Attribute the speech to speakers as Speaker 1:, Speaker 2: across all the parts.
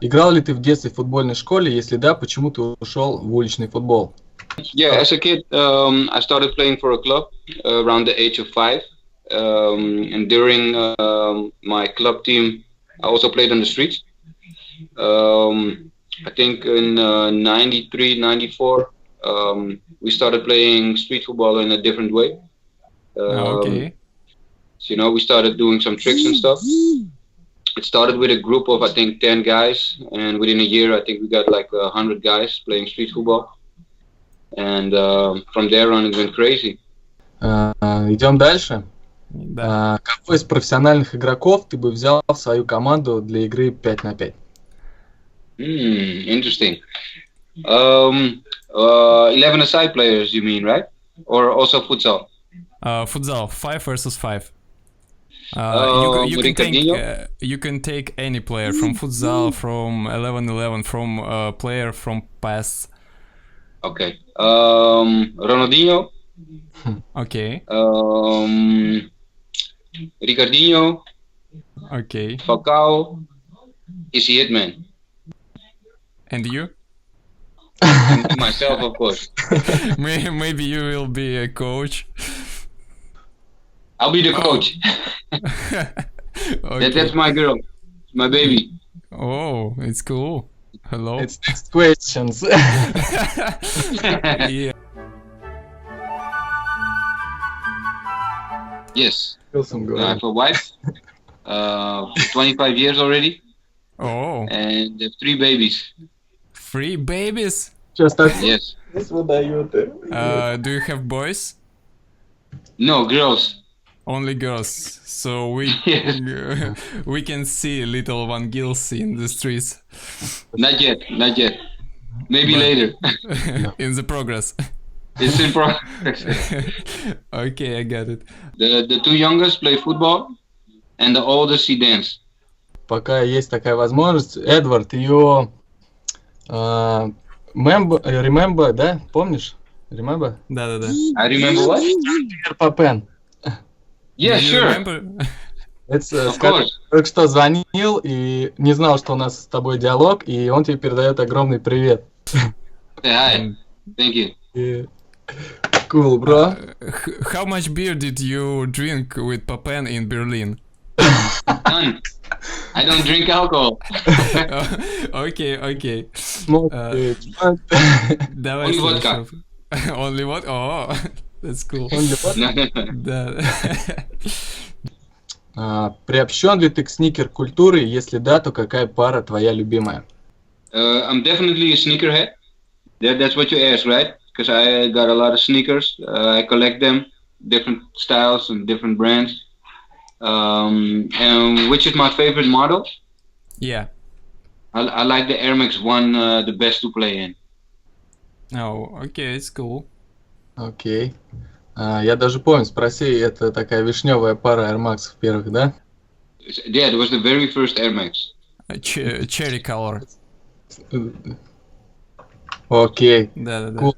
Speaker 1: Играл ли ты в детстве в футбольной школе? Если да, почему ты ушел в уличный футбол?
Speaker 2: Yeah, as a kid, I started playing for a club around the age of 5. And during my club team, I also played on the streets. I think in 93, 94, we started playing street football in a different way.
Speaker 3: Okay.
Speaker 2: So, we started doing some tricks and stuff. It started with a group of, I think, 10 guys. And within a year, I think we got like 100 guys playing street football. And from there on, it went crazy.
Speaker 1: Идем дальше.
Speaker 3: Да.
Speaker 1: Какой из профессиональных игроков ты бы взял в свою команду для игры 5 на 5?
Speaker 2: Interesting. 11-a-side players, you mean, right? Or also futsal?
Speaker 3: Futsal, 5 versus 5. You can take any player from futsal, from 11-11, from player from past.
Speaker 2: Okay. Ronaldinho.
Speaker 3: Okay.
Speaker 2: Ricardinho.
Speaker 3: Okay.
Speaker 2: Falcao. Is he it, man?
Speaker 3: And you?
Speaker 2: And myself, of course.
Speaker 3: Maybe you will be a coach.
Speaker 2: I'll be the coach.
Speaker 3: Okay.
Speaker 2: That's my girl, my baby.
Speaker 3: Oh, it's cool. Hello.
Speaker 1: It's next questions.
Speaker 3: Yeah.
Speaker 2: Yes. I
Speaker 1: Говорит.
Speaker 2: have a wife. 25 years already.
Speaker 3: Oh,
Speaker 2: And they have 3 babies.
Speaker 3: 3 babies.
Speaker 1: Сейчас так
Speaker 2: Yes.
Speaker 1: выдает.
Speaker 3: Do you have boys?
Speaker 2: No, girls.
Speaker 3: Only girls. So we we can see little Van Gilsom in the streets.
Speaker 2: Not yet. Maybe
Speaker 3: But-
Speaker 2: later.
Speaker 3: In the progress.
Speaker 2: It's in progress.
Speaker 3: Okay, I got it.
Speaker 2: The 2 youngest play football, and the oldest he dance.
Speaker 1: Пока есть такая возможность, Эдвард, ее remember, да? Помнишь? Remember?
Speaker 3: Да-да-да.
Speaker 2: I remember what?
Speaker 1: Папен.
Speaker 2: Yeah,
Speaker 3: Do you
Speaker 2: sure.
Speaker 3: remember?
Speaker 2: Of course.
Speaker 1: Только что звонил и не знал, что у нас с тобой диалог, и он тебе передает огромный привет.
Speaker 2: Say hi. Thank you.
Speaker 1: Cool, bro.
Speaker 3: How much beer did you drink with Papen in Berlin?
Speaker 2: None. I don't drink alcohol.
Speaker 3: Okay.
Speaker 1: Smoke,
Speaker 3: Давай
Speaker 2: Only vodka.
Speaker 3: следующего. Only what? Oh, that's cool. Да.
Speaker 1: Приобщен ли ты к сникер-культуре? Если да, то какая пара твоя любимая?
Speaker 2: I'm definitely a sneakerhead. That's what you asked, right? Because I got a lot of sneakers. I collect them, different styles and different brands. And which is my favorite model?
Speaker 3: Yeah.
Speaker 2: I like the Air Max 1 the best to play in.
Speaker 3: Oh, okay, it's cool.
Speaker 1: Окей. Я даже помню, спроси, это такая вишневая пара Air Max первых, да?
Speaker 2: Yeah, it was the very first Air Max.
Speaker 3: Cherry color.
Speaker 1: Окей.
Speaker 3: Да.
Speaker 1: Cool.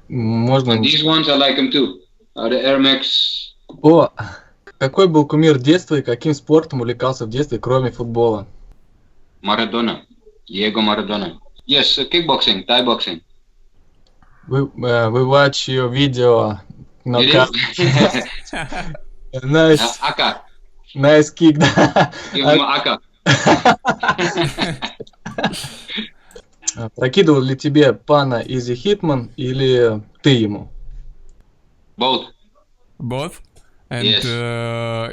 Speaker 1: Можно...
Speaker 2: And these ones I like them too. The Air Max.
Speaker 1: О, какой был кумир детства и каким спортом увлекался в детстве, кроме футбола?
Speaker 2: Maradona. Diego Maradona. Yes, kickboxing, Thai boxing.
Speaker 1: We watch your video.
Speaker 2: It is?
Speaker 1: Nice,
Speaker 2: Aka.
Speaker 1: nice kick, да.
Speaker 2: Give him Aka.
Speaker 1: Прокидывал ли тебе пана Изи Хитман или ты ему?
Speaker 2: Both.
Speaker 3: Both? And
Speaker 2: Yes.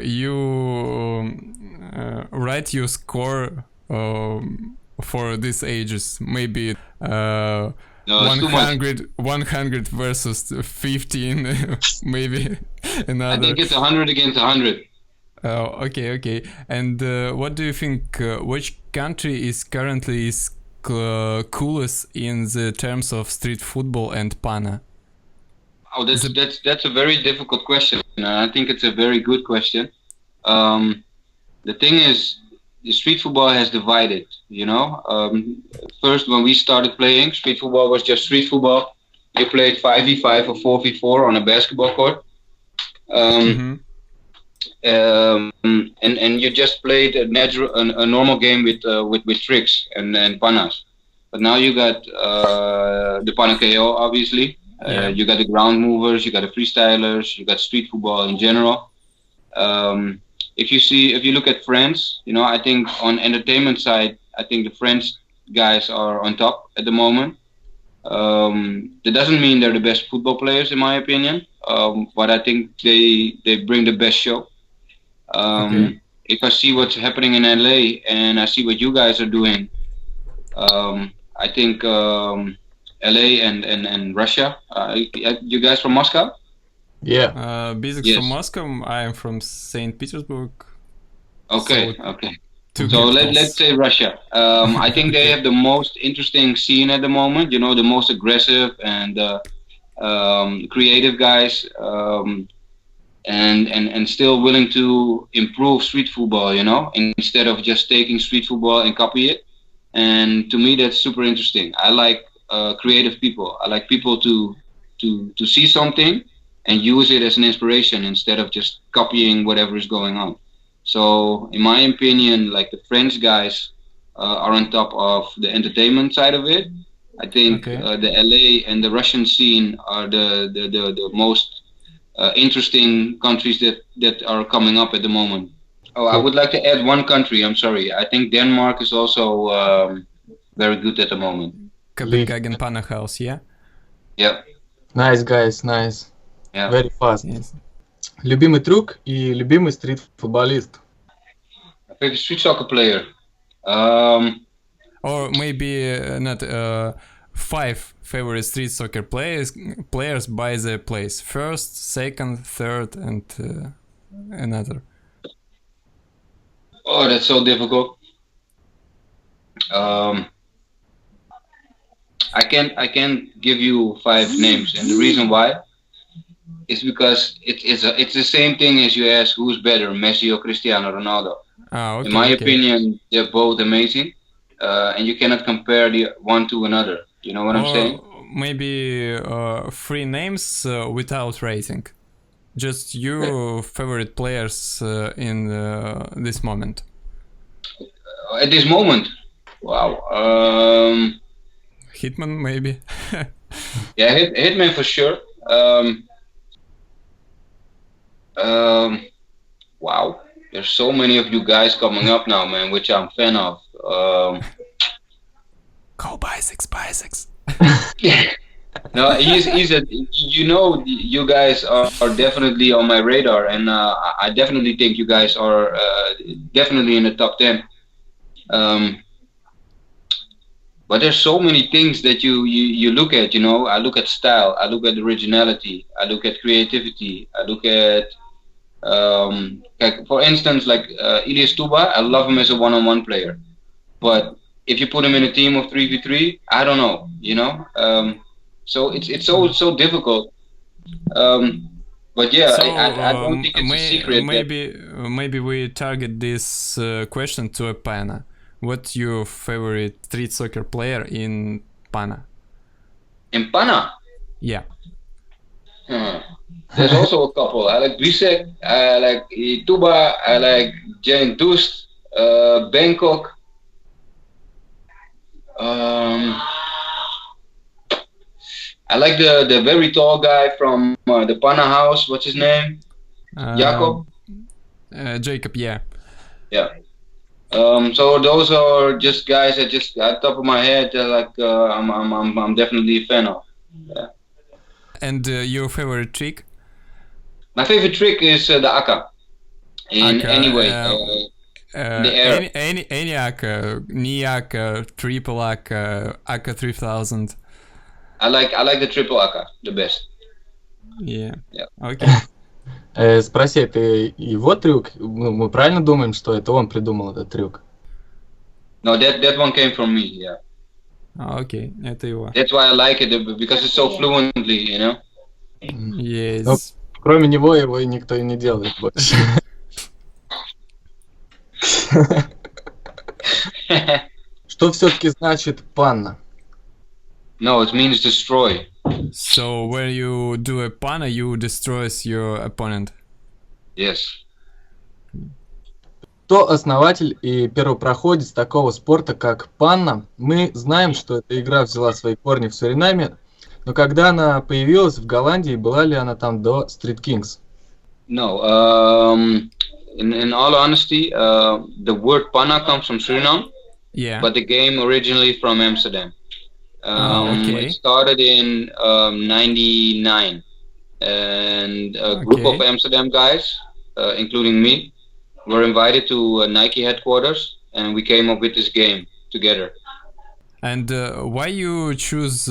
Speaker 3: You write your score for these ages, maybe
Speaker 2: No, it's too much.
Speaker 3: 100 versus 15, maybe
Speaker 2: I
Speaker 3: another.
Speaker 2: think it's 100 against 100.
Speaker 3: Oh, okay. And what do you think? Which country is currently coolest in the terms of street football and pana?
Speaker 2: Oh, that's a very difficult question. I think it's a very good question. The thing is, the street football has divided. First when we started playing, street football was just street football. You played 5v5 or 4v4 on a basketball court. and you just played a normal game with tricks and panas. But now you got the pana KO, obviously. You got the ground movers, you got the freestylers, you got street football in general. If you look at France, you know, I think on entertainment side, I think the French guys are on top at the moment. That doesn't mean they're the best football players, in my opinion, but I think they bring the best show. If I see what's happening in LA and I see what you guys are doing, I think LA and Russia. You guys from Moscow?
Speaker 1: Yeah.
Speaker 3: Basics from Moscow. I am from St. Petersburg.
Speaker 2: Okay. So let's say Russia. I think they have the most interesting scene at the moment. You know, the most aggressive and creative guys, and still willing to improve street football. You know, instead of just taking street football and copy it. And to me, that's super interesting. I like creative people. I like people to see something and use it as an inspiration instead of just copying whatever is going on. So, in my opinion, like the French guys are on top of the entertainment side of it. I think the LA and the Russian scene are the most interesting countries that are coming up at the moment. Oh, I would like to add one country. I'm sorry. I think Denmark is also very good at the moment.
Speaker 3: Copenhagen Pana House, yeah?
Speaker 2: Yeah.
Speaker 1: Nice, guys, nice.
Speaker 2: Yeah.
Speaker 1: Very fast.
Speaker 3: Yes.
Speaker 1: Любимый трюк и любимый стрит-футболист.
Speaker 2: My favorite street soccer player.
Speaker 3: Or maybe not 5 favorite street soccer players by the place. First, second, third, and another.
Speaker 2: Oh, that's so difficult. I can't give you 5 names, and the reason why is because it's the same thing as you ask who's better, Messi or Cristiano Ronaldo. In my opinion, they're both amazing, and you cannot compare the one to another. You know what I'm saying?
Speaker 3: Maybe 3 names without rating. Just your favorite players in this moment.
Speaker 2: At this moment, wow.
Speaker 3: Hitman, maybe.
Speaker 2: Yeah, Hitman for sure. Wow, there's so many of you guys coming up now, man, which I'm fan of.
Speaker 3: Go Bisex.
Speaker 2: No, he's a, you know, you guys are definitely on my radar, and I definitely think you guys are definitely in the top 10. But there's so many things that you look at, you know. I look at style, I look at originality, I look at creativity, I look at, like, for instance, like Ilyas Tuba, I love him as a one-on-one player. But if you put him in a team of 3v3, I don't know, you know. So it's so difficult. But yeah,
Speaker 3: So,
Speaker 2: I don't think it's a secret.
Speaker 3: Maybe we target this question to a Pana. What's your favorite street soccer player in Pana?
Speaker 2: In Pana?
Speaker 3: Yeah.
Speaker 2: There's also a couple. I like Brisek, I like Tuba, I like Jane Dust, Bangkok. I like the very tall guy from the Pana house. What's his name? Jacob?
Speaker 3: Jacob, yeah.
Speaker 2: Yeah. So those are just guys that just at the top of my head, like I'm definitely a fan of. Yeah.
Speaker 3: And your favorite trick?
Speaker 2: My favorite trick is the Aka. In any way, the air.
Speaker 3: Any Aka, knee Aka, triple Aka, Aka 3000.
Speaker 2: I like the triple Aka the best.
Speaker 3: Yeah.
Speaker 2: Okay.
Speaker 1: Спроси, это его трюк? Мы правильно думаем, что это он придумал этот трюк?
Speaker 2: No, that one came from me, yeah.
Speaker 3: Okay, это его.
Speaker 2: That's why I like it, because it's so fluently, you know?
Speaker 3: Yes.
Speaker 1: Но, кроме него его и никто и не делает больше. Что все-таки значит панна?
Speaker 2: No, it means destroy.
Speaker 3: So when you do a pana, you destroys your opponent.
Speaker 2: Yes.
Speaker 1: Кто основатель и первопроходец такого спорта, как панна? Мы знаем, что эта игра взяла свои корни в Суринаме, но когда она появилась в Голландии, была ли она там до Street Kings?
Speaker 2: No. In all honesty, the word panna comes from Suriname,
Speaker 3: Yeah.
Speaker 2: but the game originally from Amsterdam.
Speaker 3: Okay.
Speaker 2: It started in 99, and a group of Amsterdam guys, including me, were invited to Nike headquarters, and we came up with this game together.
Speaker 3: And why you choose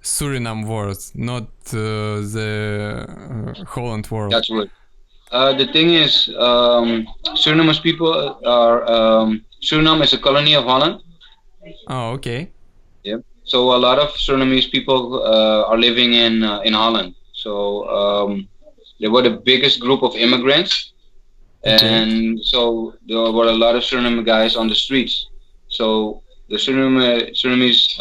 Speaker 3: Suriname word, not the Holland word?
Speaker 2: That's what. The thing is, Surinamese people are Suriname is a colony of Holland.
Speaker 3: Oh, okay.
Speaker 2: Yeah. So a lot of Surinamese people are living in Holland. So they were the biggest group of immigrants, and so there were a lot of Suriname guys on the streets. So the Surinamese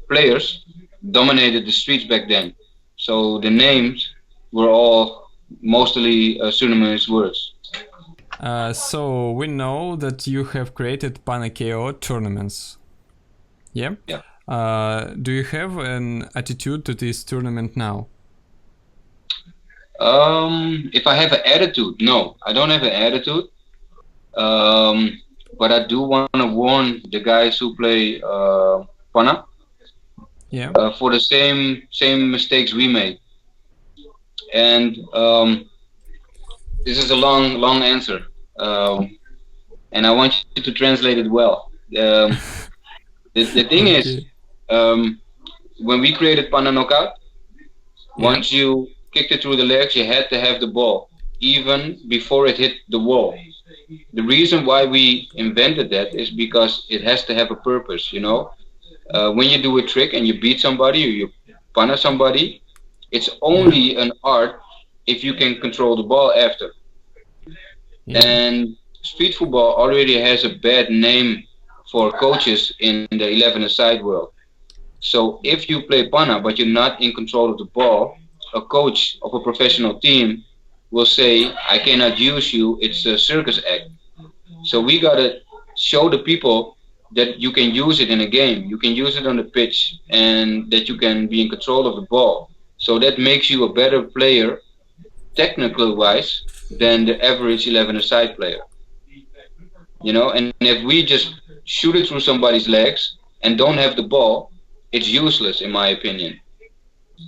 Speaker 2: players dominated the streets back then. So the names were all mostly Surinamese words.
Speaker 3: So we know that you have created Pana KO tournaments. Yeah?
Speaker 2: Yeah.
Speaker 3: Do you have an attitude to this tournament now?
Speaker 2: If I have an attitude, no, I don't have an attitude. But I do want to warn the guys who play Pana for the same mistakes we made. And this is a long answer, and I want you to translate it well. The thing is, when we created Pana Knockout, once you kicked it through the legs, you had to have the ball, even before it hit the wall. The reason why we invented that is because it has to have a purpose, you know. When you do a trick and you beat somebody or you Pana somebody, it's only an art if you can control the ball after. And street football already has a bad name for coaches in the 11-a-side world. So if you play Pana but you're not in control of the ball, a coach of a professional team will say, I cannot use you, it's a circus act. So we gotta show the people that you can use it in a game, you can use it on the pitch, and that you can be in control of the ball. So that makes you a better player, technically wise, than the average 11-a-side player. You know, and if we just shoot it through somebody's legs and don't have the ball, it's useless in my opinion.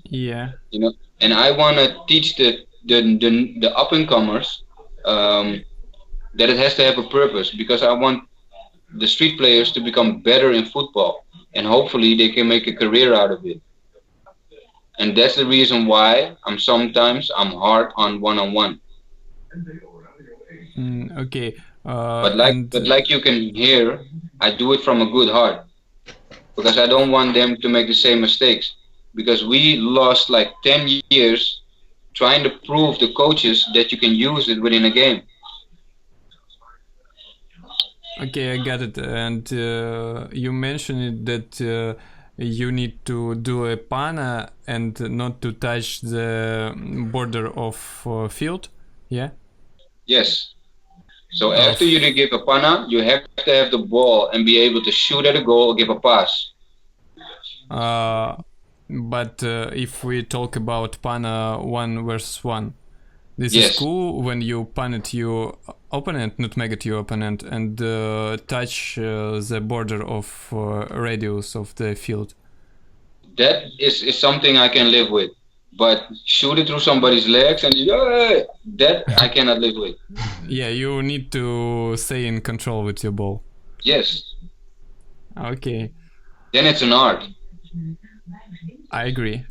Speaker 3: Yeah.
Speaker 2: You know, and I want to teach the up and comers that it has to have a purpose, because I want the street players to become better in football, and hopefully they can make a career out of it. And that's the reason why I'm hard on one-on-one.
Speaker 3: Okay.
Speaker 2: But like you can hear, I do it from a good heart, because I don't want them to make the same mistakes. Because we lost like 10 years trying to prove to coaches that you can use it within a game.
Speaker 3: Okay, I got it. And you mentioned that you need to do a pana and not to touch the border of field. Yeah.
Speaker 2: Yes. So after you give a pana, you have to have the ball and be able to shoot at a goal or give a pass.
Speaker 3: But if we talk about pana 1v1, this is cool when you pan at your opponent, nutmeg at your opponent, and touch the border of radius of the field.
Speaker 2: That is something I can live with. But shoot it through somebody's legs and that I cannot live with.
Speaker 3: Yeah, you need to stay in control with your ball.
Speaker 2: Yes.
Speaker 3: Okay.
Speaker 2: Then it's an art.
Speaker 3: I agree.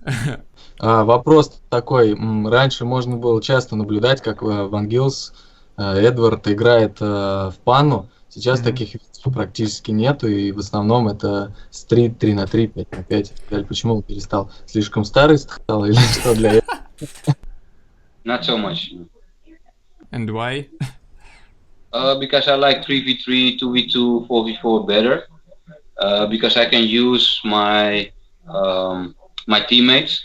Speaker 1: Вопрос такой. Раньше можно было часто наблюдать, как Ван Гилс, Эдвард играет в панну. Сейчас таких видео практически нету, и в основном это стрит 3х3, 5х5. Почему он перестал? Слишком старый стал или что для этого?
Speaker 2: Not so much.
Speaker 3: And why?
Speaker 2: Because I like 3v3, 2v2, 4v4 better. Because I can use my teammates.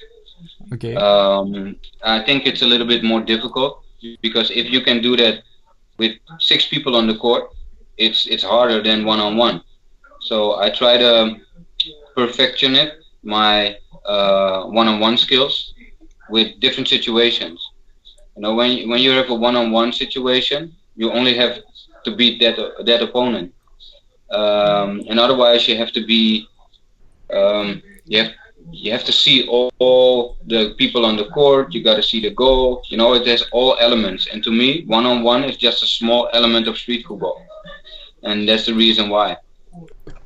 Speaker 3: Okay.
Speaker 2: I think it's a little bit more difficult, because if you can do that with 6 people on the court, it's harder than one-on-one. So I try to perfection it, my one-on-one skills with different situations. You know, when you have a one-on-one situation, you only have to beat that opponent, and otherwise you have to be you have to see all the people on the court. You got to see the goal. You know, it has all elements. And to me, one-on-one is just a small element of street football, and that's the reason why.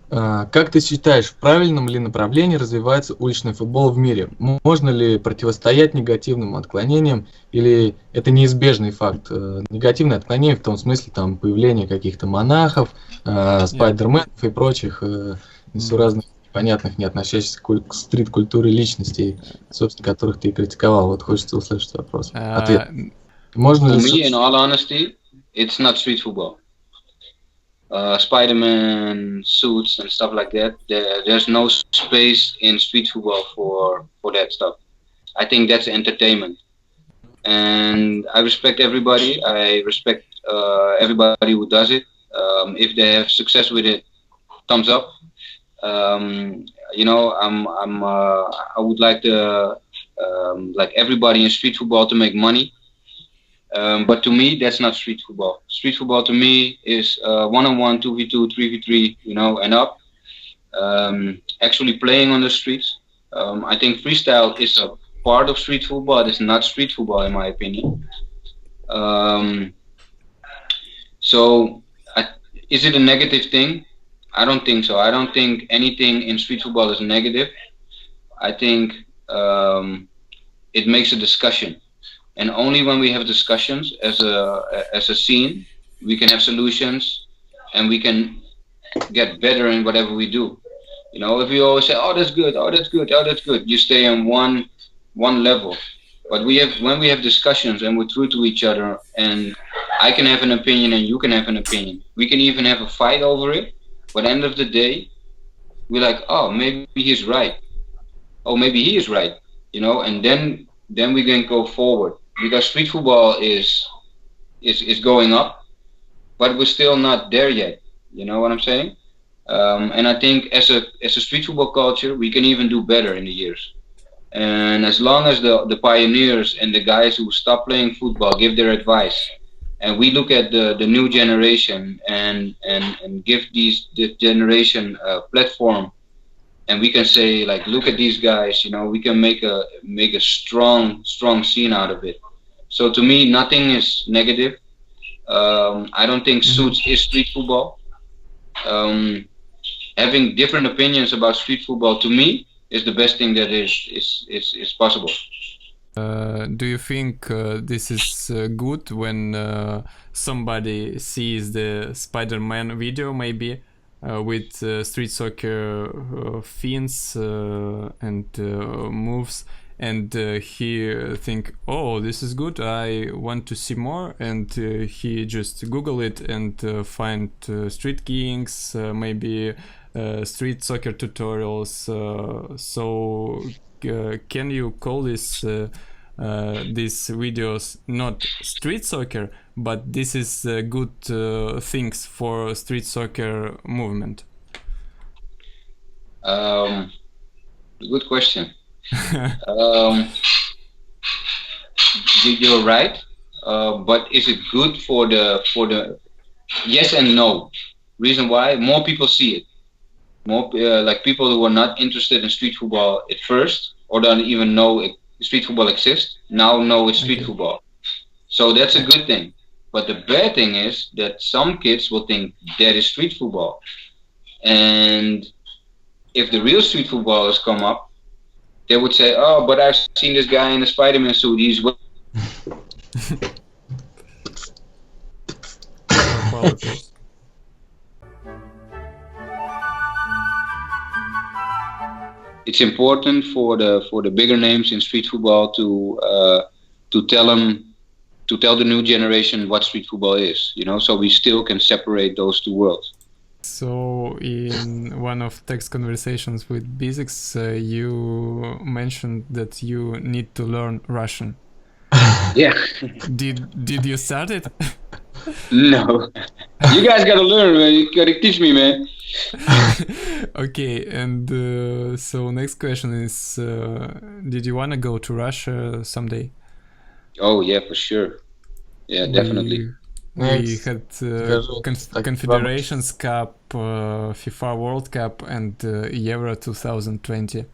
Speaker 1: Как ты считаешь, в правильном ли направлении развивается уличный футбол в мире? Можно ли противостоять негативным отклонениям, или это неизбежный факт? Негативные отклонения в том смысле, там, появление каких-то монахов, спайдерменов и прочих несуразных, непонятных, не относящихся к стрит-культуре личностей, собственно, которых ты и критиковал. Вот хочется услышать вопрос. Ответ. Можно ли...
Speaker 2: For me, in all honesty, it's not street football. Spider-Man suits and stuff like that, there's no space in street football for that stuff. I think that's entertainment, and I respect everybody. I respect everybody who does it. If they have success with it, thumbs up. You know, I would like to like everybody in street football to make money. But to me, that's not street football. Street football to me is 1-on-1, 2v2, 3v3, you know, and up. Actually playing on the streets. I think freestyle is a part of street football. It's not street football, in my opinion. So, is it a negative thing? I don't think so. I don't think anything in street football is negative. I think it makes a discussion. And only when we have discussions as a scene, we can have solutions, and we can get better in whatever we do. You know, if we always say, "Oh, that's good. Oh, that's good. Oh, that's good," you stay on one level. But when we have discussions and we're true to each other, and I can have an opinion and you can have an opinion. We can even have a fight over it. But at the end of the day, we're like, "Oh, maybe he's right. Oh, maybe he is right." You know, and then we can go forward. Because street football is going up, but we're still not there yet. You know what I'm saying? And I think as a street football culture, we can even do better in the years. And as long as the pioneers and the guys who stop playing football give their advice, and we look at the new generation and give this generation a platform, and we can say, like, look at these guys, you know, we can make a strong scene out of it. So to me, nothing is negative. I don't think suits is street football. Having different opinions about street football, to me, is the best thing that is possible.
Speaker 3: Do you think this is good when somebody sees the Spider-Man video, maybe? With street soccer themes and moves, and he think, "Oh, this is good, I want to see more," and he just Google it and find street kings, maybe street soccer tutorials. So can you call this these videos not street soccer, but this is good things for street soccer movement?
Speaker 2: Good question. You're right, but is it good for the yes and no? Reason why? More people see it. More like people who are not interested in street football at first, or don't even know street football exists, now know it's street football. So that's a good thing. But the bad thing is that some kids will think that is street football. And if the real street footballers come up, they would say, "Oh, but I've seen this guy in a Spider-Man suit. He's..." It's important for the bigger names in street football to tell the new generation what street football is, you know, so we still can separate those two worlds.
Speaker 3: So in one of text conversations with Basics, you mentioned that you need to learn Russian.
Speaker 2: Yeah.
Speaker 3: Did you start it?
Speaker 2: No. You guys gotta learn, man. You gotta teach me, man.
Speaker 3: Okay, and so next question is, did you want to go to Russia someday?
Speaker 2: Oh, yeah, for sure. Yeah, definitely.
Speaker 3: We had Confederations Cup, FIFA World Cup, and Euro 2020.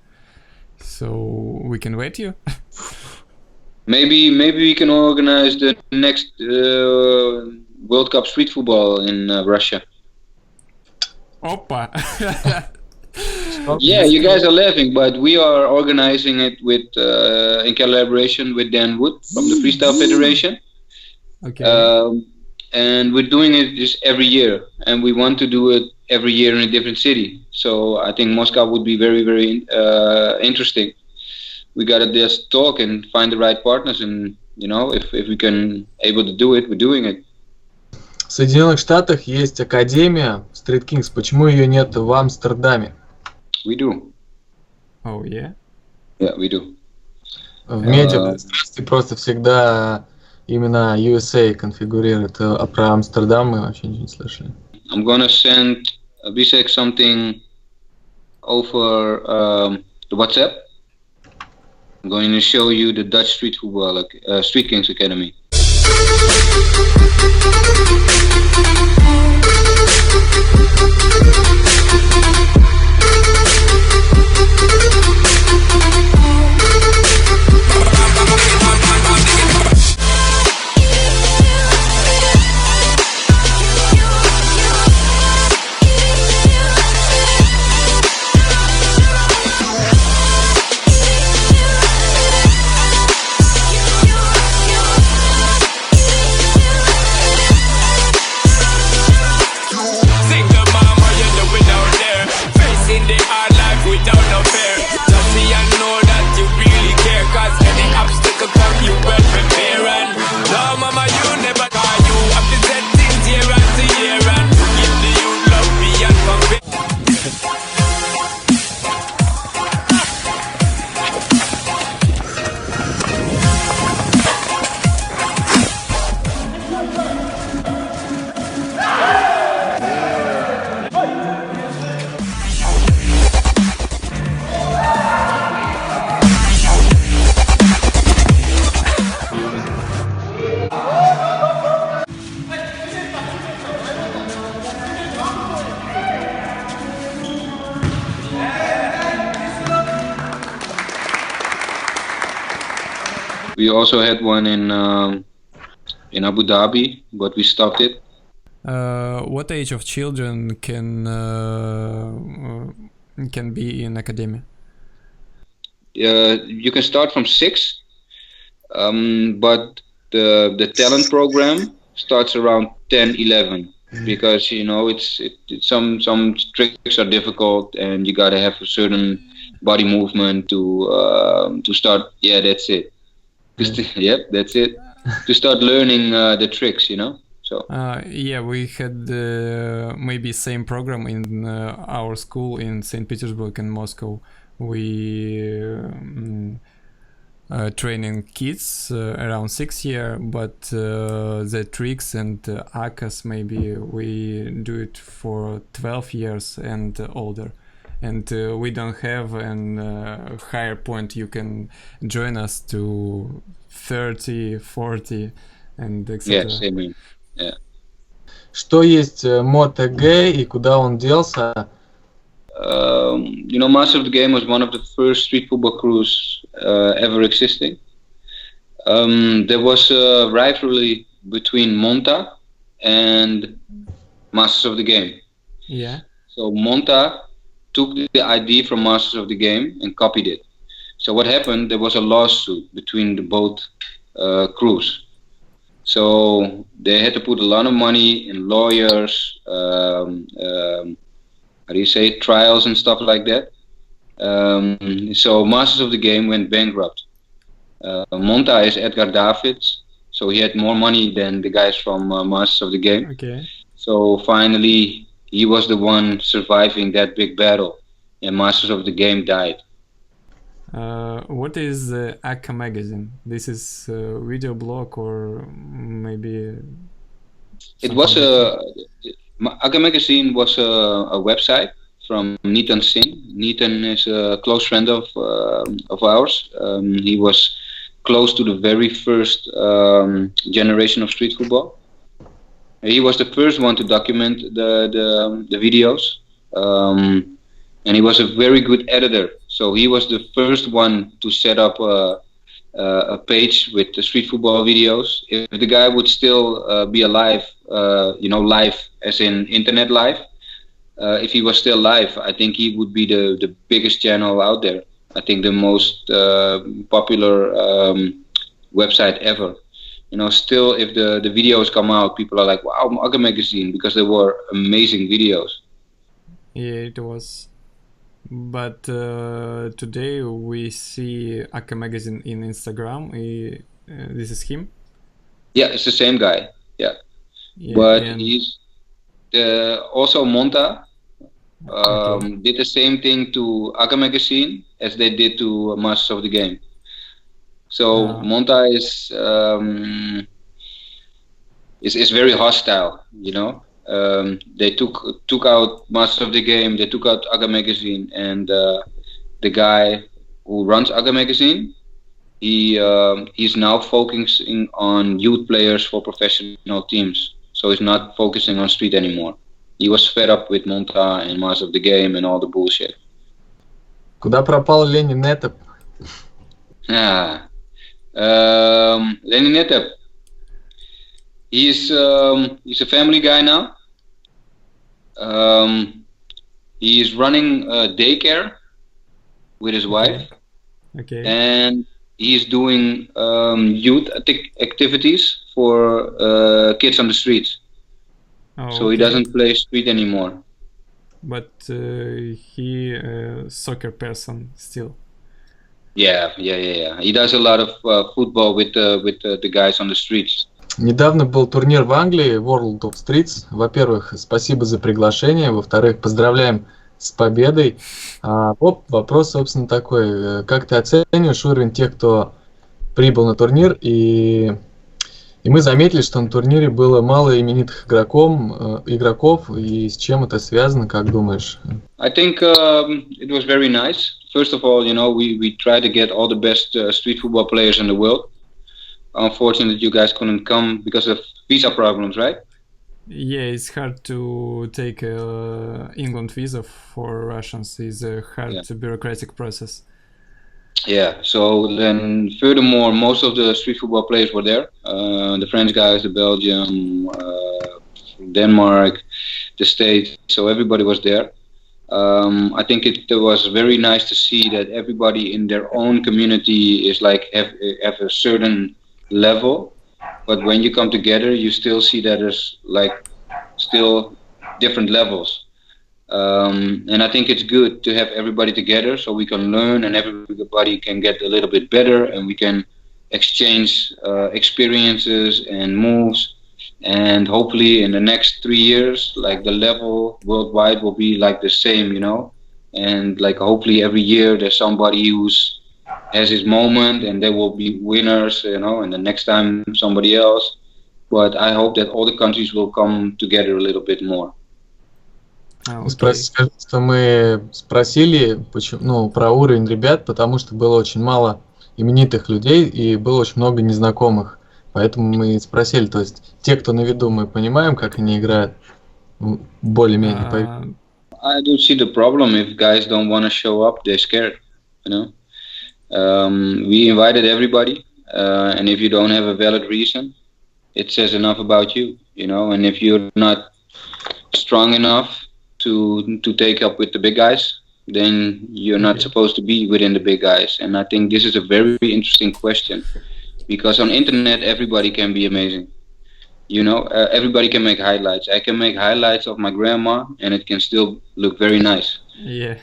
Speaker 3: So we can wait you.
Speaker 2: Maybe we can organize the next World Cup street football in Russia.
Speaker 3: Oppa.
Speaker 2: Yeah, you guys are laughing, but we are organizing it with in collaboration with Dan Wood from the Freestyle Federation.
Speaker 3: Okay.
Speaker 2: And we're doing it just every year, and we want to do it every year in a different city. So I think Moscow would be very, very interesting. We gotta just talk and find the right partners, and you know, if we can able to do it, we're doing it.
Speaker 1: В Соединенных Штатах есть академия Street Kings. Почему ее нет в Амстердаме?
Speaker 2: We do.
Speaker 3: Oh yeah.
Speaker 2: Yeah, we do.
Speaker 1: В медиапространстве просто всегда именно USA конфигурирует, а про Амстердам мы вообще ничего не слышали.
Speaker 2: I'm gonna send Abhishek something over the WhatsApp. I'm going to show you the Dutch Street Football Street Kings Academy. We also had one in Abu Dhabi, but we stopped it.
Speaker 3: What age of children can be in academia?
Speaker 2: You can start from 6, but the talent program starts around 10, 11, because you know some tricks are difficult, and you gotta have a certain body movement to start. Yeah, that's it. Yep, that's it. To start learning the tricks, you know. So
Speaker 3: yeah, we had maybe same program in our school in St. Petersburg and Moscow. We training kids around 6 years, but the tricks and akas maybe we do it for 12 years and older. And we don't have a higher point. You can join us to 30, 40, and etc.
Speaker 2: Yeah, same. Yeah.
Speaker 1: Что есть MotoG и куда он делся?
Speaker 2: You know, Master of the Game was one of the first street football crews ever existing. There was a rivalry between Monta and Masters of the Game.
Speaker 3: Yeah.
Speaker 2: So Monta took the idea from Masters of the Game and copied it. So what happened, there was a lawsuit between the both crews. So they had to put a lot of money in lawyers, trials and stuff like that. So Masters of the Game went bankrupt. Monta is Edgar Davids, so he had more money than the guys from Masters of the Game.
Speaker 3: Okay.
Speaker 2: So finally, he was the one surviving that big battle, and Masters of the Game died.
Speaker 3: What is Akka magazine? This is a video blog or maybe
Speaker 2: It was Aga Magazine was a website from Nitin Singh. Nitin is a close friend of ours. He was close to the very first generation of street football. He was the first one to document the videos, and he was a very good editor. So he was the first one to set up a page with the street football videos. If the guy would still be alive, live as in internet live, if he was still live, I think he would be the biggest channel out there. I think the most popular website ever. Still, if the videos come out, people are like, wow, Aga Magazine, because they were amazing videos.
Speaker 3: Yeah, it was. But today we see Aga Magazine in Instagram. This is him?
Speaker 2: Yeah, it's the same guy. Yeah. But he's also Monta did the same thing to Aga Magazine as they did to Masters of the Game. So Monta is very hostile, They took out Masters of the Game, they took out Aga Magazine, and the guy who runs Aga Magazine, he's now focusing on youth players for professional teams. So he's not focusing on street anymore. He was fed up with Monta and Masters of the Game and all the bullshit.
Speaker 1: Куда пропал Ленин Этеп?
Speaker 2: Lenin Etep. He's a family guy now. He's running a daycare with his wife.
Speaker 3: Okay.
Speaker 2: And he's doing youth activities for kids on the streets. So he doesn't play street anymore.
Speaker 3: But he soccer person still.
Speaker 2: Yeah. He does a lot of football with the guys on the streets.
Speaker 1: Недавно был турнир в Англии, World of Streets. Во-первых, спасибо за приглашение. Во-вторых, поздравляем с победой. Вопрос, собственно, такой. Как ты оцениваешь уровень тех, кто прибыл на турнир? И мы заметили, что на турнире было мало именитых игроков. И с чем это связано, как думаешь?
Speaker 2: I think it was very nice. First of all, we try to get all the best street football players in the world. Unfortunately, you guys couldn't come because of visa problems, right?
Speaker 3: Yeah, it's hard to take England visa for Russians. It's a hard bureaucratic process.
Speaker 2: Yeah, so then furthermore, most of the street football players were there. The French guys, the Belgium, Denmark, the States, so everybody was there. I think it was very nice to see that everybody in their own community is like have a certain level, but when you come together, you still see that there's like still different levels. And I think it's good to have everybody together so we can learn and everybody can get a little bit better and we can exchange experiences and moves. And hopefully in the next 3 years, like the level worldwide will be like the same, and like hopefully every year there's somebody who's has his moment and there will be winners, and the next time somebody else. But I hope that all the countries will come together a little bit more.
Speaker 1: Скажи, что мы спросили про уровень ребят, потому что было очень мало именитых людей и было очень много незнакомых. Поэтому мы спросили, то есть те, кто на виду, мы понимаем, как они играют, более-менее.
Speaker 2: I don't see the problem if guys don't want to show up, they're scared, We invited everybody, and if you don't have a valid reason, it says enough about you, and if you're not strong enough to take up with the big guys, then you're not supposed to be within the big guys. And I think this is a very interesting question, because on internet everybody can be amazing. Everybody can make highlights. I can make highlights of my grandma and it can still look very nice.
Speaker 3: Yeah.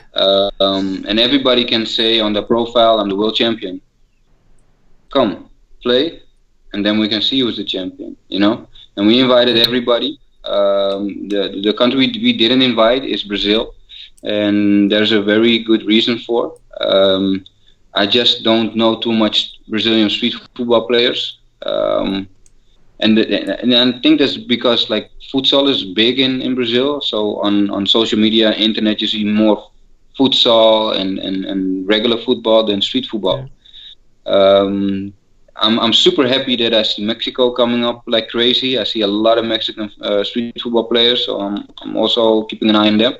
Speaker 2: And everybody can say on the profile, I'm the world champion. Come, play, and then we can see who's the champion, And we invited everybody. The country we didn't invite is Brazil, and there's a very good reason for. I just don't know too much Brazilian street football players. and I think that's because like futsal is big in Brazil. So on social media, internet, you see more futsal and regular football than street football. I'm super happy that I see Mexico coming up like crazy. I see a lot of Mexican street football players, so I'm also keeping an eye on them.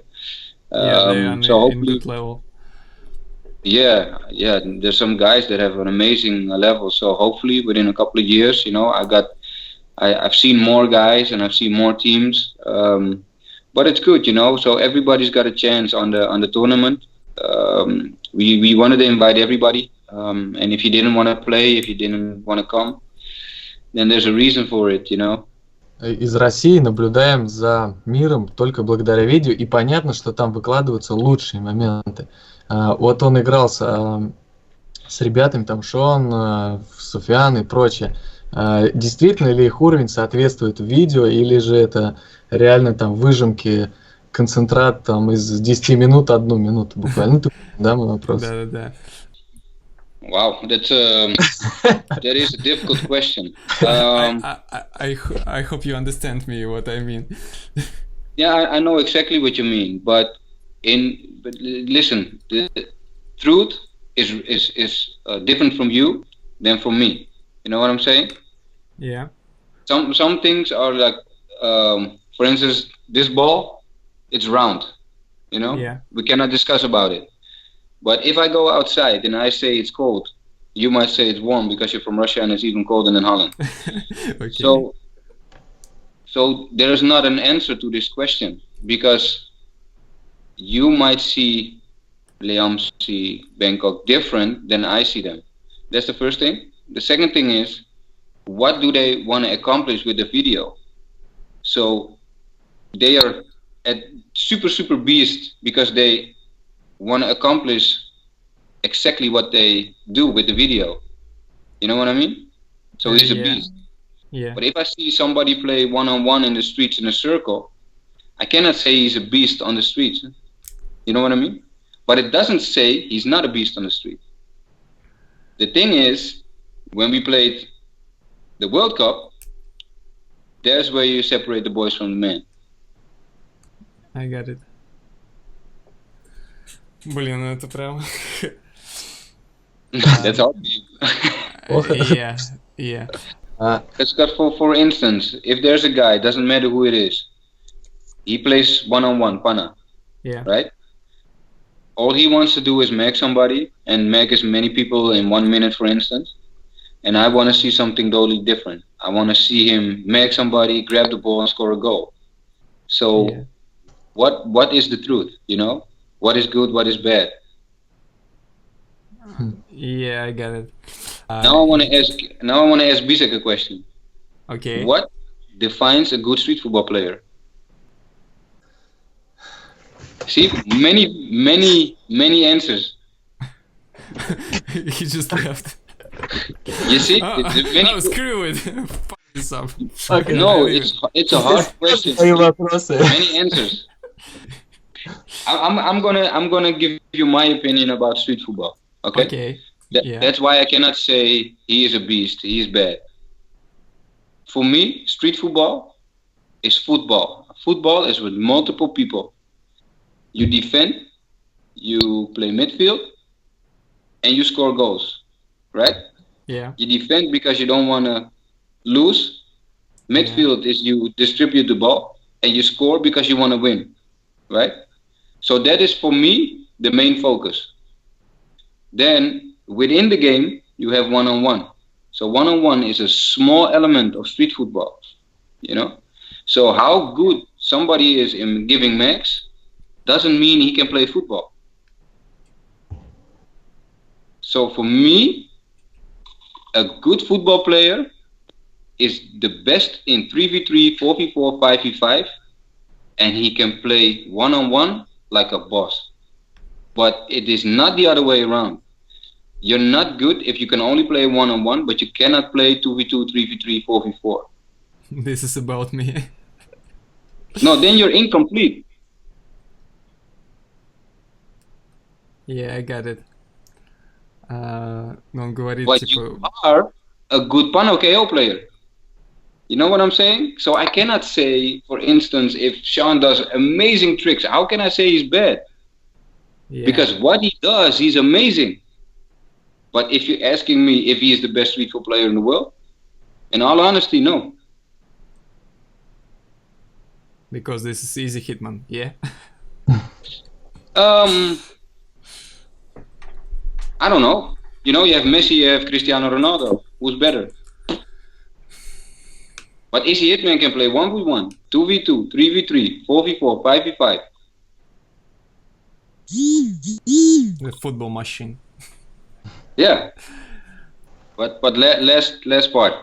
Speaker 3: They are
Speaker 2: so
Speaker 3: in good level.
Speaker 2: Yeah, there's some guys that have an amazing level. So hopefully within a couple of years, you know, I've seen more guys and I've seen more teams. But it's good, you know. So everybody's got a chance on the tournament. We wanted to invite everybody. And if you didn't want to play, if you didn't want to come, then there's a reason for it, you know.
Speaker 1: Из России наблюдаем за миром только благодаря видео, и понятно, что там выкладываются лучшие моменты. Вот он играл с ребятами, там Шон, Суфиан и прочее. Действительно ли их уровень соответствует видео, или же это реально там выжимки, концентрат там из 10 минут 1 минуту буквально? Да, мой вопрос.
Speaker 3: Да.
Speaker 2: Wow, that is a difficult question.
Speaker 3: I hope you understand me what I mean.
Speaker 2: Yeah, I know exactly what you mean, but listen, the truth is different from you than from me. You know what I'm saying?
Speaker 3: Yeah.
Speaker 2: Some things are like, for instance, this ball, it's round. You know, we cannot discuss about it. But if I go outside and I say it's cold, you might say it's warm because you're from Russia and it's even colder than Holland.
Speaker 3: Okay.
Speaker 2: So there is not an answer to this question, because you might see Liam see Bangkok different than I see them. That's the first thing. The second thing is, what do they want to accomplish with the video? So they are at super beast because they want to accomplish exactly what they do with the video. You know what I mean? So he's a beast.
Speaker 3: Yeah.
Speaker 2: But if I see somebody play one-on-one in the streets in a circle, I cannot say he's a beast on the streets. You know what I mean? But it doesn't say he's not a beast on the street. The thing is, when we played the World Cup, there's where you separate the boys from the men.
Speaker 3: I got it. Блин, это прям...
Speaker 2: That's all.
Speaker 3: Yeah.
Speaker 2: It's got for instance, if there's a guy, doesn't matter who it is, he plays one-on-one, pana.
Speaker 3: Yeah.
Speaker 2: Right? All he wants to do is mag somebody and mag as many people in 1 minute, for instance. And I want to see something totally different. I want to see him mag somebody, grab the ball and score a goal. So what is the truth, you know? What is good, what is bad?
Speaker 3: Yeah, I got it.
Speaker 2: Now I want to ask Bisek a question.
Speaker 3: Okay.
Speaker 2: What defines a good street football player? See, many answers.
Speaker 3: He just left.
Speaker 2: You see?
Speaker 3: Screw it. Fuck this up.
Speaker 1: Okay.
Speaker 2: No, it's a hard question. Many answers. I'm gonna give you my opinion about street football. Okay. That's why I cannot say he is a beast. He is bad. For me, street football is football. Football is with multiple people. You defend, you play midfield, and you score goals, right?
Speaker 3: Yeah.
Speaker 2: You defend because you don't want to lose. Midfield is you distribute the ball, and you score because you want to win, right? So that is for me the main focus. Then within the game you have one-on-one. So one-on-one is a small element of street football, you know. So how good somebody is in giving max doesn't mean he can play football. So for me, a good football player is the best in 3v3, 4v4, 5v5, and he can play one-on-one like a boss. But it is not the other way around. You're not good if you can only play one-on-one, but you cannot play 2v2, 3v3, 4v4.
Speaker 3: This is about me.
Speaker 2: No, then you're incomplete.
Speaker 3: Yeah, I got it. Он говорит,
Speaker 2: But
Speaker 3: типа...
Speaker 2: you are a good Pano KO player. You know what I'm saying? So I cannot say, for instance, if Sean does amazing tricks, how can I say he's bad?
Speaker 3: Yeah.
Speaker 2: Because what he does, he's amazing. But if you're asking me if he is the best street football player in the world, in all honesty, no.
Speaker 3: Because this is easy hitman, yeah.
Speaker 2: I don't know. You know, you have Messi, you have Cristiano Ronaldo. Who's better? But Easy Hitman can play 1v1, 2v2, 3v3, 4v4, 5v5.
Speaker 3: The football machine.
Speaker 2: Yeah. But last part.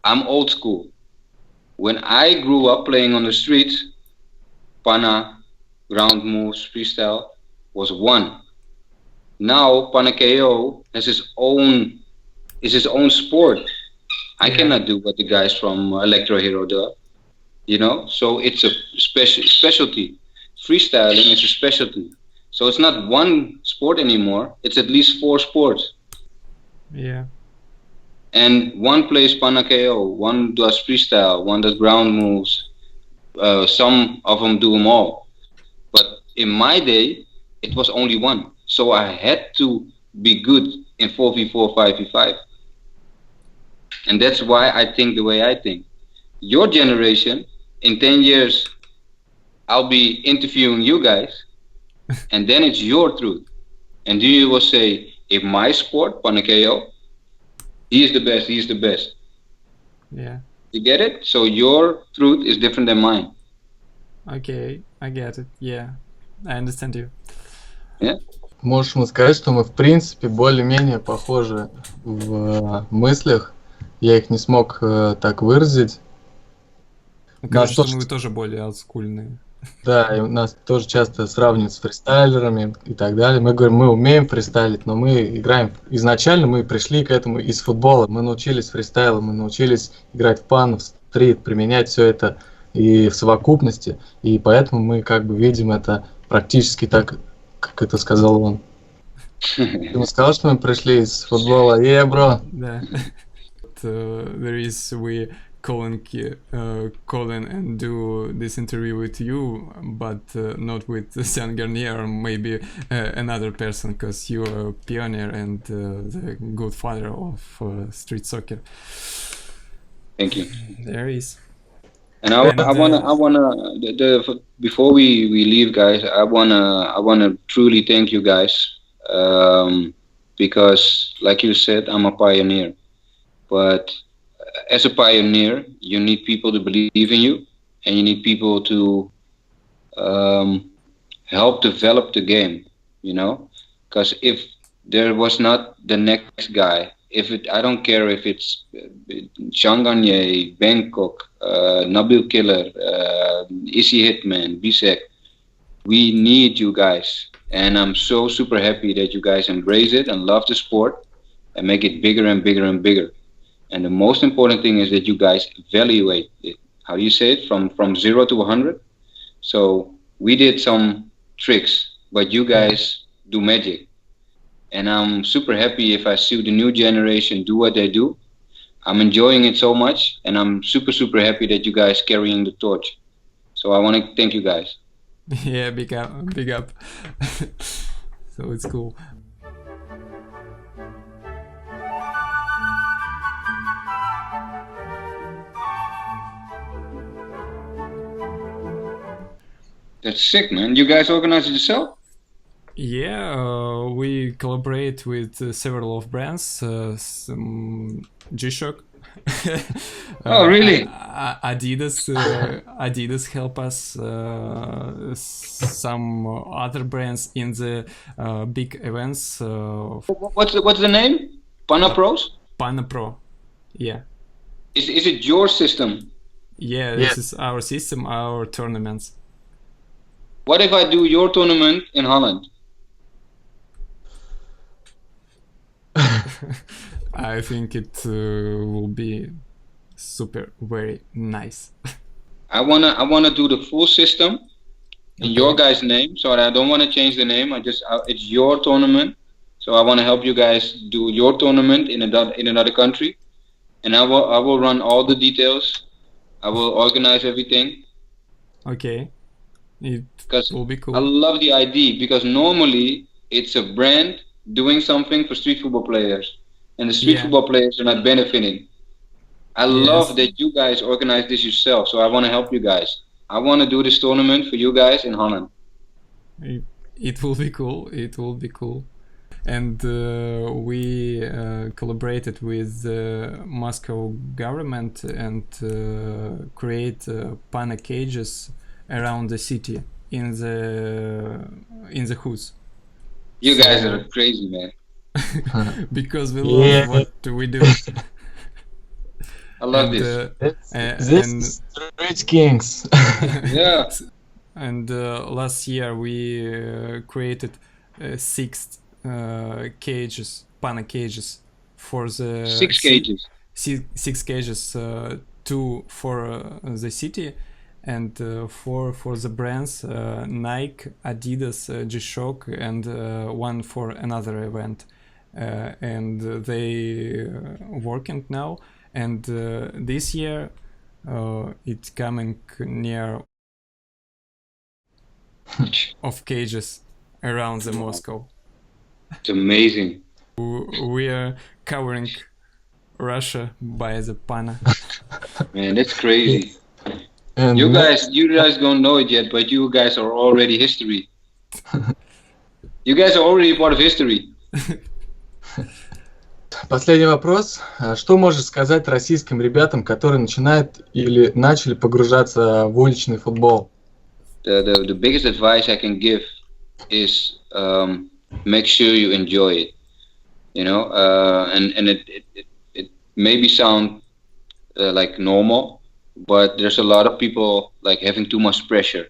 Speaker 2: I'm old school. When I grew up playing on the streets, Pana, ground moves, freestyle was one. Now Pana KO has his own sport. I cannot do what the guys from Electro Hero do, you know. So it's a specialty. Freestyling is a specialty. So it's not one sport anymore. It's at least 4 sports.
Speaker 3: Yeah.
Speaker 2: And one plays Pana KO, one does freestyle, one does ground moves. Some of them do them all. But in my day, it was only one. So I had to be good in 4v4, 5v5. And that's why I think the way I think. Your generation, in 10 years, I'll be interviewing you guys, and then it's your truth. And then you will say, if my sport, Pana KO, he is the best, he is the best.
Speaker 3: Yeah.
Speaker 2: You get it? So your truth is different than mine.
Speaker 3: Okay, I get it. Yeah, I understand you.
Speaker 2: Yeah?
Speaker 1: Можем сказать, что мы в принципе более-менее похожи в мыслях. Я их не смог так выразить.
Speaker 3: Кажется, что мы тоже более олдскульные.
Speaker 1: Да, и нас тоже часто сравнивают с фристайлерами и так далее. Мы говорим, мы умеем фристайлить, но мы играем... Изначально мы пришли к этому из футбола. Мы научились фристайлу, мы научились играть в пан, в стрит, применять все это и в совокупности. И поэтому мы как бы видим это практически так, как это сказал он. Ты ему сказал, что мы пришли из футбола? Бро.
Speaker 3: Да. There is we calling and do this interview with you, but not with Sean Garnier or maybe another person, because you are a pioneer and the good father of street soccer.
Speaker 2: Thank you.
Speaker 3: There is.
Speaker 2: And I wanna before we leave, guys, I wanna truly thank you guys, because like you said, I'm a pioneer. But as a pioneer, you need people to believe in you, and you need people to help develop the game, you know? Because if there was not the next guy, I don't care if it's Sean Garnier, Bangkok, Nabil Killer, Issy Hitman, Bisek, we need you guys. And I'm so super happy that you guys embrace it and love the sport and make it bigger and bigger and bigger. And the most important thing is that you guys evaluate it. How do you say it? From 0 to 100? So we did some tricks, but you guys do magic. And I'm super happy if I see the new generation do what they do. I'm enjoying it so much, and I'm super, super happy that you guys carrying the torch. So I want to thank you guys.
Speaker 3: Yeah, big up. So it's cool.
Speaker 2: That's sick, man. You guys organize it yourself?
Speaker 3: Yeah, we collaborate with several of brands, G-Shock.
Speaker 2: Oh, really?
Speaker 3: Adidas help us, some other brands in the big events.
Speaker 2: What's the name? Pana Pros?
Speaker 3: Pana Pro, yeah.
Speaker 2: Is it your system?
Speaker 3: Yeah, this is our system, our tournaments.
Speaker 2: What if I do your tournament in Holland?
Speaker 3: I think it will be super very nice.
Speaker 2: I wanna do the full system in your guys' name, so I don't want to change the name. It's your tournament, so I want to help you guys do your tournament in another country, and I will run all the details. I will organize everything.
Speaker 3: Okay, it
Speaker 2: Because
Speaker 3: will be cool.
Speaker 2: I love the idea, because normally it's a brand doing something for street football players, and the street football players are not benefiting. I love that you guys organize this yourself, so I want to help you guys. I want to do this tournament for you guys in Holland.
Speaker 3: It will be cool. It will be cool. And we collaborated with the Moscow government and create pana cages around the city in the hoods.
Speaker 2: You guys are crazy, man.
Speaker 3: Because we love what we do.
Speaker 2: I love this.
Speaker 1: This Rich Kings.
Speaker 2: Yeah.
Speaker 3: And last year we created 6 cages, pana cages, for the
Speaker 2: 6 cages.
Speaker 3: 6 cages, 2 for the city and 4 for the brands Nike, Adidas, G-Shock, and 1 for another event. And they working now. And this year it's coming near of cages around the Moscow.
Speaker 2: It's amazing.
Speaker 3: We are covering Russia by the pana.
Speaker 2: Man, that's crazy.
Speaker 1: And
Speaker 2: You guys don't know it yet, but you guys are already history. You guys are already part of history.
Speaker 1: Последний вопрос. Что можешь сказать российским ребятам, которые начинают или начали погружаться в уличный футбол?
Speaker 2: The biggest advice I can give is make sure you enjoy it. You know, and it maybe sound like normal, but there's a lot of people like having too much pressure,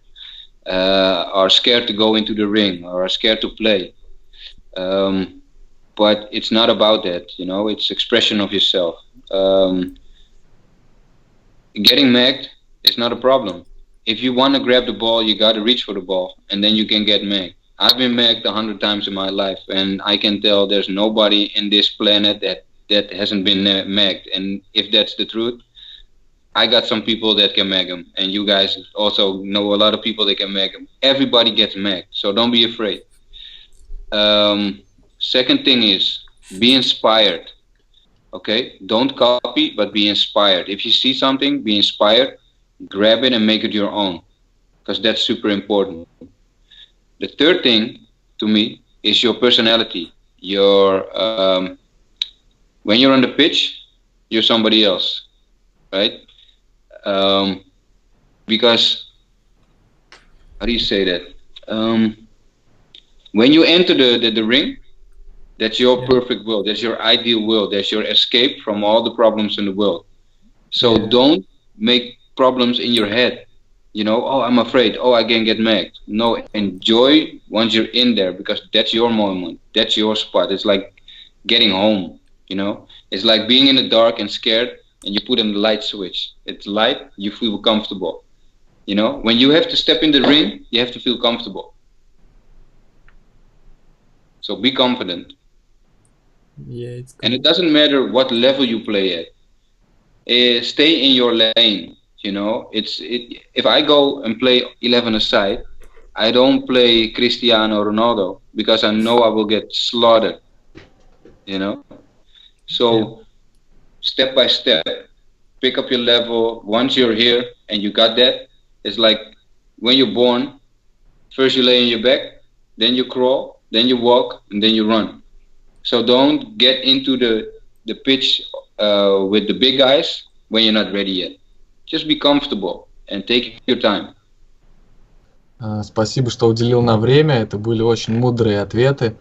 Speaker 2: are scared to go into the ring, or are scared to play. But it's not about that, you know, it's expression of yourself. Getting magged is not a problem. If you want to grab the ball, you got to reach for the ball, and then you can get magged. I've been magged 100 times in my life, and I can tell there's nobody in this planet that hasn't been magged. And if that's the truth, I got some people that can mag them, and you guys also know a lot of people that can mag them. Everybody gets magged, so don't be afraid. Second thing is be inspired. Okay, don't copy, but be inspired. If you see something, be inspired, grab it and make it your own, because that's super important. The third thing to me is your personality. Your when you're on the pitch, you're somebody else, right? Because how do you say that? When you enter the ring, that's your perfect world. That's your ideal world. That's your escape from all the problems in the world. So don't make problems in your head. You know, oh, I'm afraid. Oh, I can get magged. No, enjoy once you're in there, because that's your moment. That's your spot. It's like getting home, you know. It's like being in the dark and scared, and you put in the light switch. It's light, you feel comfortable. You know, when you have to step in the ring, you have to feel comfortable. So be confident.
Speaker 3: Yeah, it's cool.
Speaker 2: And it doesn't matter what level you play at. Stay in your lane. You know, if I go and play 11 aside, I don't play Cristiano Ronaldo, because I know I will get slaughtered. You know, so step by step, pick up your level. Once you're here and you got that, it's like when you're born. First you lay on your back, then you crawl, then you walk, and then you run. So don't get into the pitch with the big guys when you're not ready yet. Just be comfortable and take your time.
Speaker 1: Спасибо, что уделил нам время. Это были очень мудрые ответы.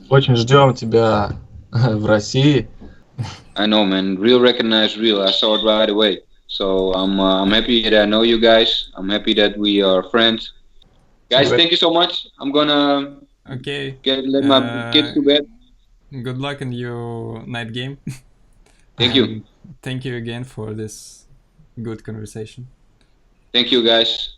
Speaker 1: Очень ждем тебя в России.
Speaker 2: I know, man. Real recognize real. I saw it right away. So I'm happy that I know you guys. I'm happy that we are friends. Guys, thank you so much. I'm gonna let my kids to bed.
Speaker 3: Good luck in your night game.
Speaker 2: Thank you.
Speaker 3: Thank you again for this good conversation.
Speaker 2: Thank you, guys.